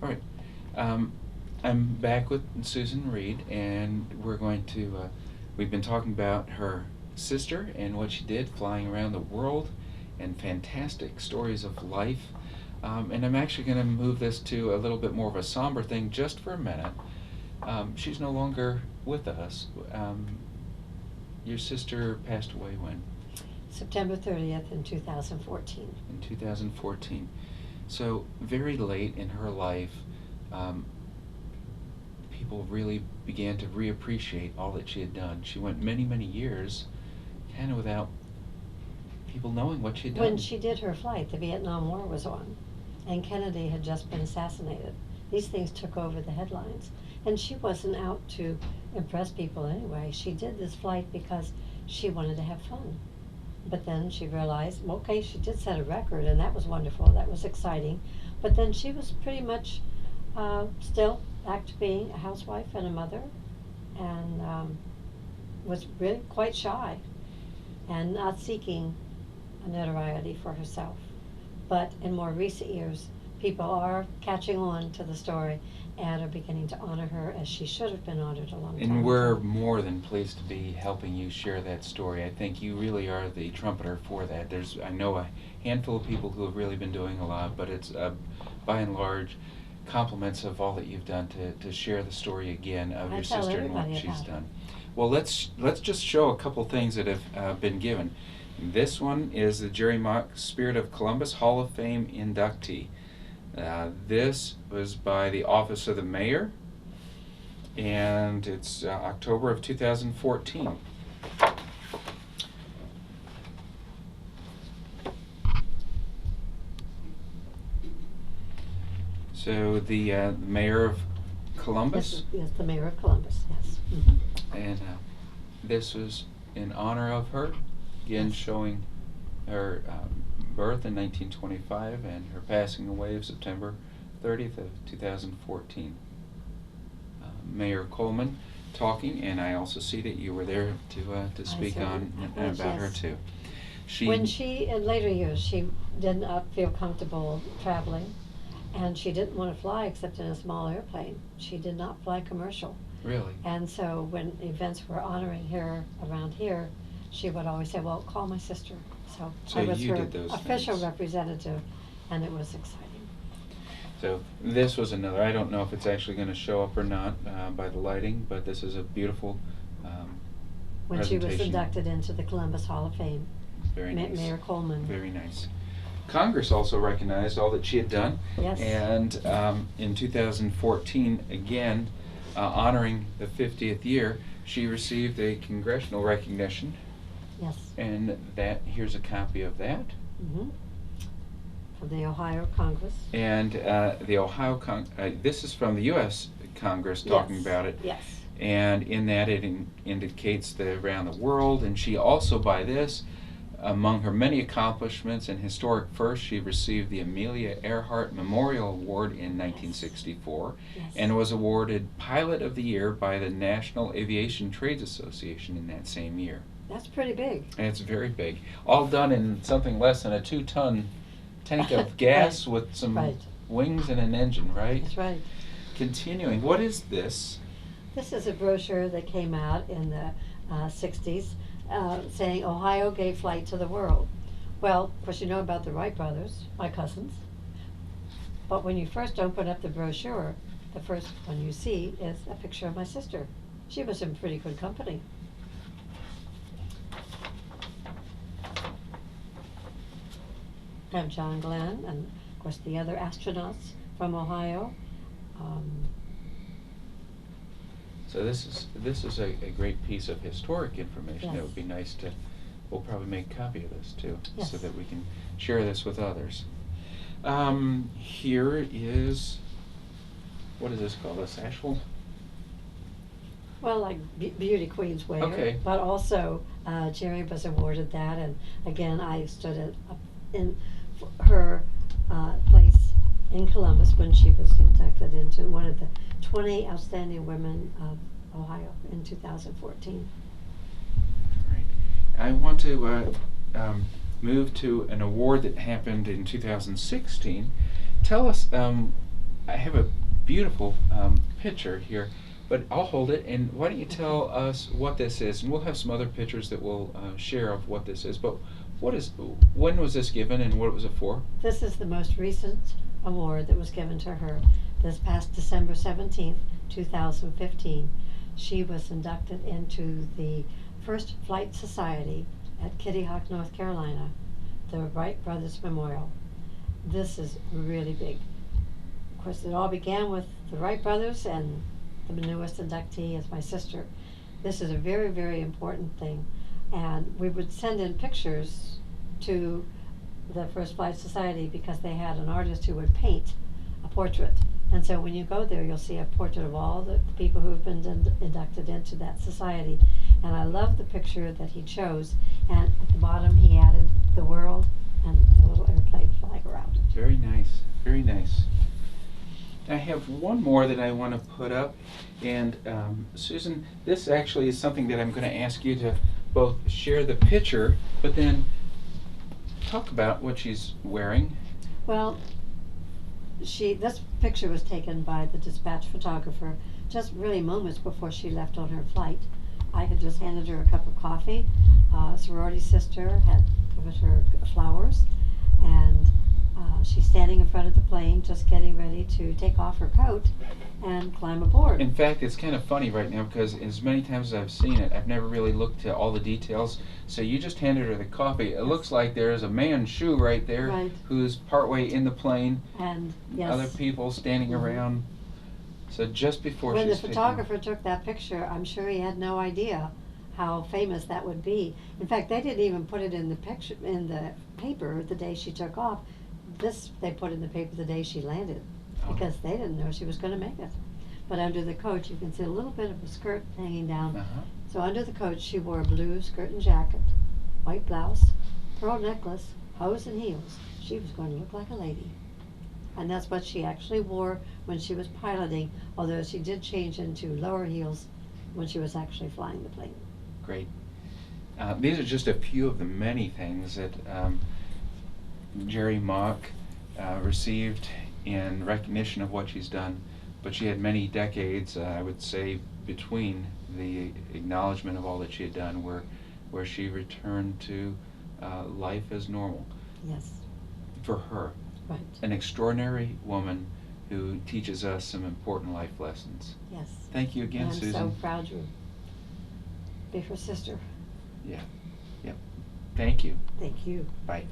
All right. Um, I'm back with Susan Reid, and we're going to. We've been talking about her sister and what she did, flying around the world, and fantastic stories of life. And I'm actually going to move this to a little bit more of a somber thing just for a minute. She's no longer with us. Your sister passed away when? September 30th in 2014. In 2014. So very late in her life, um, people really began to reappreciate all that she had done. She went many, many years kind of without people knowing what she had done. When she did her flight, the Vietnam War was on, and Kennedy had just been assassinated. These things took over the headlines. And she wasn't out to impress people anyway. She did this flight because she wanted to have fun. But then she realized, well, okay, she did set a record, and that was wonderful. That was exciting. But then she was pretty much still back to being a housewife and a mother, and was really quite shy and not seeking a notoriety for herself. But in more recent years, people are catching on to the story and are beginning to honor her as she should have been honored a long time And we're ago. more than pleased to be helping you share that story. I think you really are the trumpeter for that. There's, I know, a handful of people who have really been doing a lot, but it's by and large compliments of all that you've done to share the story again of I your tell sister and what everybody she's about it. done. Well, let's just show a couple things that have been given. This one is the Jerrie Mock Spirit of Columbus Hall of Fame inductee. This was by the Office of the Mayor, and it's October of 2014. So the Mayor of Columbus, Yes, the mayor of Columbus, yes. Mhm. and this was in honor of her, again Yes. showing her birth in 1925 and her passing away of September 30th of 2014. Mayor Coleman talking, and I also see that you were there to speak certainly on was, about her yes. too. When she, in later years, she did not feel comfortable traveling, and she didn't want to fly except in a small airplane. She did not fly commercial. Really? And so when events were honoring her around here, she would always say, well, call my sister. So I was you her did those official things. representative, and it was exciting. So this was another. I don't know if it's actually going to show up or not by the lighting, but this is a beautiful When she was presentation. inducted into the Columbus Hall of Fame, Very nice. Mayor Coleman. Very nice. Congress also recognized all that she had done. Yes. And in 2014, again, honoring the 50th year, she received a congressional recognition. Yes. And that here's a copy of that. Mm-hmm. From the Ohio Congress. And the Ohio this is from the U.S. Congress talking Yes. about it. Yes. And in that it indicates that around the world, and she also, by this, among her many accomplishments and historic firsts, she received the Amelia Earhart Memorial Award in 1964 Yes. and was awarded Pilot of the Year by the National Aviation Trades Association in that same year. That's pretty big. And it's very big. All done in something less than a 2-ton tank of gas Right. with some Right. wings and an engine, right? That's right. Continuing, what is this? This is a brochure that came out in the 60s saying Ohio gave flight to the world. Well, of course, you know about the Wright brothers, my cousins. But when you first open up the brochure, the first one you see is a picture of my sister. She was in pretty good company. I have John Glenn and, of course, the other astronauts from Ohio. So this is a great piece of historic information. It Yes. would be nice to, we'll probably make a copy of this too, Yes. so that we can share this with others. Here is, what is this called, a satchel? Well, like beauty queens wear, Okay. but also Jerrie was awarded that, and again, I stood in her place in Columbus when she was inducted into one of the 20 outstanding women of Ohio in 2014. Right. I want to move to an award that happened in 2016. Tell us I have a beautiful picture here, but I'll hold it. And why don't you tell us what this is? And we'll have some other pictures that we'll share of what this is. But when was this given, and what was it for? This is the most recent award that was given to her this past December 17th, 2015. She was inducted into the First Flight Society at Kitty Hawk, North Carolina, the Wright Brothers Memorial. This is really big. Of course, it all began with the Wright brothers, and the newest inductee is my sister. This is a very, very important thing. And we would send in pictures to the First Flight Society because they had an artist who would paint a portrait. And so when you go there, you'll see a portrait of all the people who have been inducted into that society. And I love the picture that he chose. And at the bottom, he added the world and a little airplane flag around it. Very nice, very nice. I have one more that I want to put up. And Susan, this actually is something that I'm going to ask you to both share the picture, but then talk about what she's wearing. Well, this picture was taken by the dispatch photographer just really moments before she left on her flight. I had just handed her a cup of coffee. A sorority sister had given her flowers, and she's standing in front of the plane just getting ready to take off her coat and climb aboard. In fact, it's kind of funny right now because as many times as I've seen it, I've never really looked at all the details. So you just handed her the coffee. It looks like there's a man's shoe right there, right, who's partway in the plane, and yes, other people standing around. So just before when the she's photographer took that picture, I'm sure he had no idea how famous that would be. In fact, they didn't even put it in the picture in the paper the day she took off. This they put in the paper the day she landed, because they didn't know she was going to make it. But under the coat, you can see a little bit of a skirt hanging down. So under the coat, she wore a blue skirt and jacket, white blouse, pearl necklace, hose and heels. She was going to look like a lady. And that's what she actually wore when she was piloting, although she did change into lower heels when she was actually flying the plane. Great. These are just a few of the many things that Jerrie Mock received in recognition of what she's done, but she had many decades, I would say, between the acknowledgement of all that she had done where she returned to life as normal. Yes. For her. Right. An extraordinary woman who teaches us some important life lessons. Yes. Thank you again, and I'm Susan. so proud to be her sister. Yeah. Yep. Thank you. Thank you. Bye.